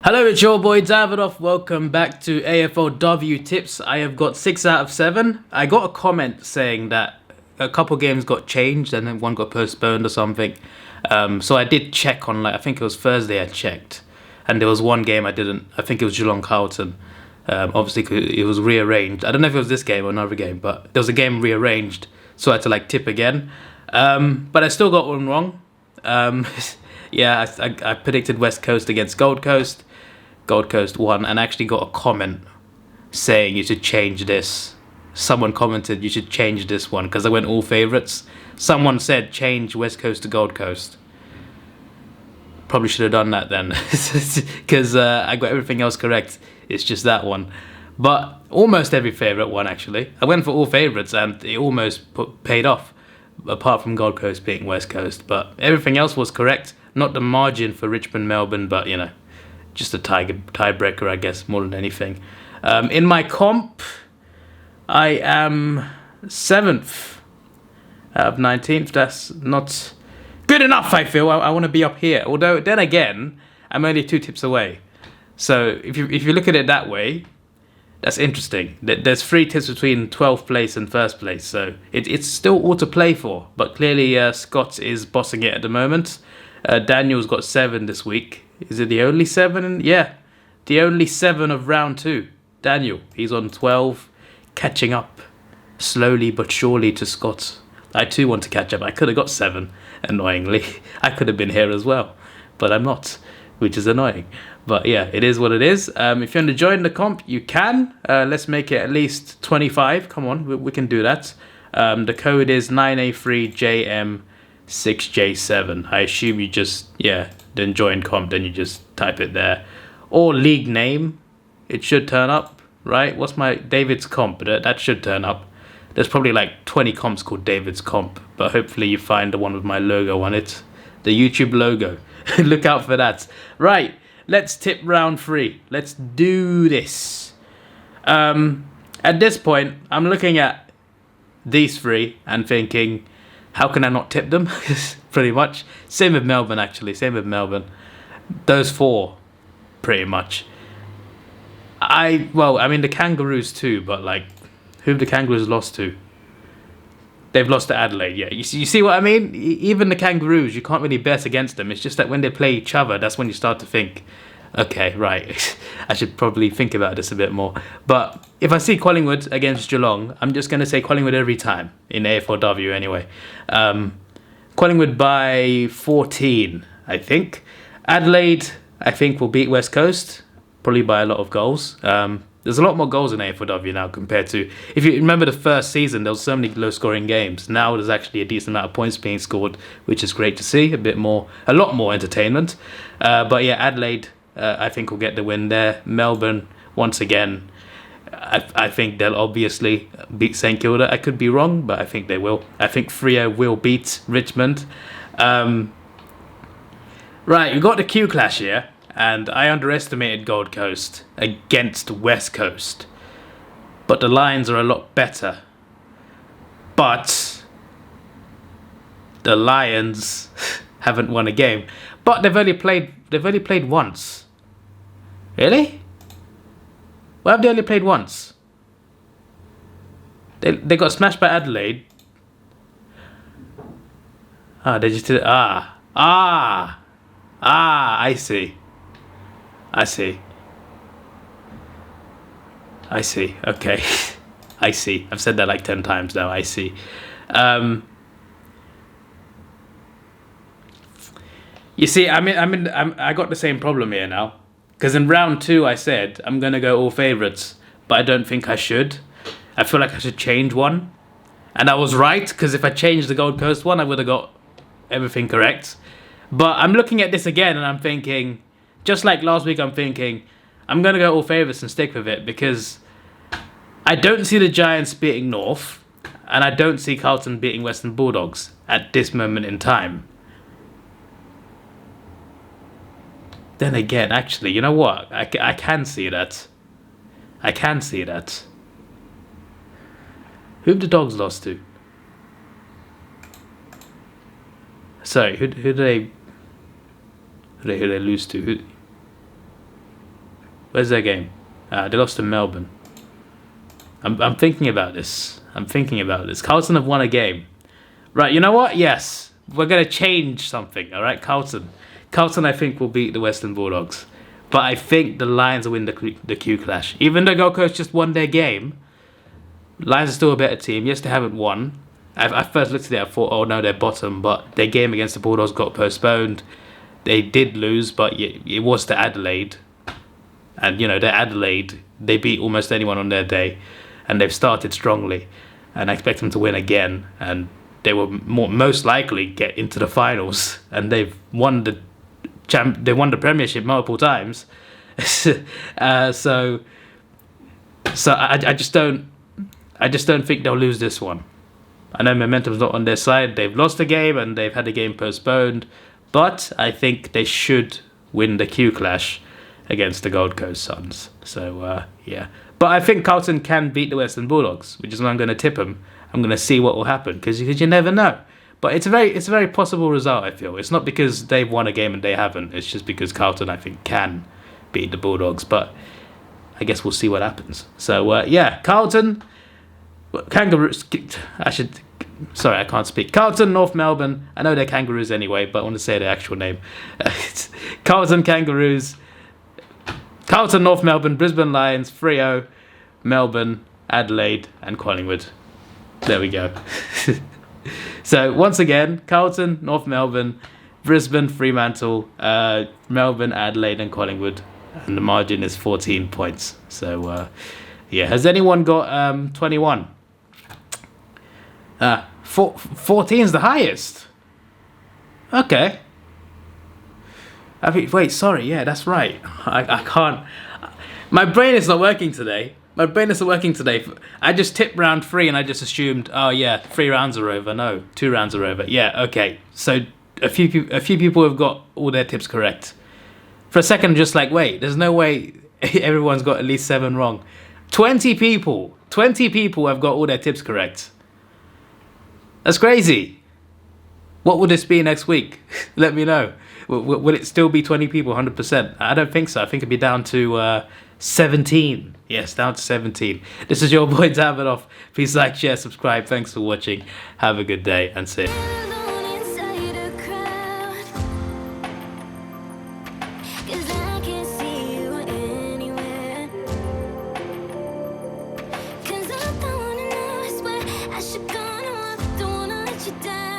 Hello, it's your boy Davidoff. Welcome back to AFLW tips. I have got 6 out of 7. I got a comment saying that a couple games got changed and then one got postponed or something. So I did check on, I think it was Thursday I checked. And there was one game I didn't. I think it was Geelong Carlton. Obviously, it was rearranged. I don't know if it was this game or another game, but there was a game rearranged. So I had to tip again. But I still got one wrong. Yeah, I predicted West Coast against Gold Coast. Gold Coast won, and I actually got a comment saying you should change this. Someone commented you should change this one because I went all favourites. Someone said change West Coast to Gold Coast. Probably should have done that then because I got everything else correct. It's just that one. But almost every favourite one, actually. I went for all favourites and it almost paid off, apart from Gold Coast beating West Coast. But everything else was correct. Not the margin for Richmond, Melbourne, but just a tiebreaker, I guess, more than anything. In my comp, I am 7th out of 19th. That's not good enough, I feel. I want to be up here. Although, then again, I'm only 2 tips away. So if you look at it that way, that's interesting. There's 3 tips between 12th place and 1st place. So it's still all to play for. But clearly, Scott is bossing it at the moment. Daniel's got 7 this week. Is it the only 7? Yeah, the only 7 of round 2. Daniel, he's on 12, catching up slowly but surely to Scott. I too want to catch up. I could have got 7, annoyingly. I could have been here as well, but I'm not, which is annoying. But yeah, it is what it is. If you want to join the comp, you can. Let's make it at least 25. Come on, we can do that. The code is 9A3JM6J7. I assume you just, then join comp, then you just type it there. Or league name, it should turn up, right? What's my David's comp? That should turn up. There's probably 20 comps called David's comp, but hopefully you find the one with my logo on it. The YouTube logo. Look out for that. Right, let's tip round 3. Let's do this. At this point, I'm looking at these 3 and thinking, how can I not tip them? Pretty much. Same with Melbourne, actually. Same with Melbourne. Those 4, pretty much. The Kangaroos too, but who have the Kangaroos lost to? They've lost to Adelaide, yeah. You see what I mean? Even the Kangaroos, you can't really bet against them. It's just that when they play each other, that's when you start to think, okay, right, I should probably think about this a bit more. But if I see Collingwood against Geelong, I'm just going to say Collingwood every time, in AFLW anyway. Collingwood by 14, I think. Adelaide, I think, will beat West Coast, probably by a lot of goals. There's a lot more goals in AFLW now compared to... If you remember the first season, there was so many low-scoring games. Now there's actually a decent amount of points being scored, which is great to see. A lot more entertainment. But yeah, Adelaide... I think we'll get the win there. Melbourne, once again, I think they'll obviously beat St Kilda. I could be wrong, but I think they will. I think Freo will beat Richmond. Right, we've got the Q clash here, and I underestimated Gold Coast against West Coast. But the Lions are a lot better. But the Lions haven't won a game. But they've only played once. Really? Why have they only played once? They got smashed by Adelaide. They just did it. I see. Okay. I see. I've said that 10 times now. I see. You see, I got the same problem here now. Because in round 2, I said, I'm going to go all favourites. But I don't think I should. I feel like I should change one. And I was right, because if I changed the Gold Coast one, I would have got everything correct. But I'm looking at this again, and I'm thinking, just like last week, I'm thinking, I'm going to go all favourites and stick with it. Because I don't see the Giants beating North. And I don't see Carlton beating Western Bulldogs at this moment in time. Then again, actually, you know what? I can see that. I can see that. Who have the Dogs lost to? Sorry, who did they lose to? Where's their game? They lost to Melbourne. I'm thinking about this. Carlton have won a game. Right, you know what? Yes. We're going to change something, all right? Carlton, I think, will beat the Western Bulldogs. But I think the Lions will win the Q Clash. Even though Gold Coast just won their game, Lions are still a better team. Yes, they haven't won. I first looked at it, I thought, oh no, they're bottom. But their game against the Bulldogs got postponed. They did lose, but it was to Adelaide. And, you know, they're Adelaide. They beat almost anyone on their day. And they've started strongly. And I expect them to win again. And they will most likely get into the finals. And they've won the Premiership multiple times. So I just don't think they'll lose this one. I know momentum's not on their side. They've lost a game and they've had the game postponed. But I think they should win the Q Clash against the Gold Coast Suns. So, yeah. But I think Carlton can beat the Western Bulldogs, which is why I'm going to tip them. I'm going to see what will happen, because you never know. But it's a very possible result, I feel. It's not because they've won a game and they haven't. It's just because Carlton, I think, can beat the Bulldogs. But I guess we'll see what happens. So, yeah, Carlton... Kangaroos... Sorry, I can't speak. Carlton, North Melbourne. I know they're Kangaroos anyway, but I want to say their actual name. Carlton Kangaroos. Carlton, North Melbourne, Brisbane Lions, Freo, Melbourne, Adelaide, and Collingwood. There we go. So, once again, Carlton, North Melbourne, Brisbane, Fremantle, Melbourne, Adelaide, and Collingwood. And the margin is 14 points. So, yeah. Has anyone got 21? 14 is the highest. Okay. Wait, sorry. Yeah, that's right. I can't. My brain is not working today. I just tipped round 3 and I just assumed, oh yeah, 3 rounds are over. No, 2 rounds are over. Yeah, okay. So a few people have got all their tips correct. For a second, I'm just like, wait, there's no way everyone's got at least 7 wrong. 20 people have got all their tips correct. That's crazy. What will this be next week? Let me know. Will it still be 20 people, 100%? I don't think so. I think it'll be down to 17. Yes, down to 17. This is your boy Davidoff. Please like, share, subscribe. Thanks for watching. Have a good day and see you. You down.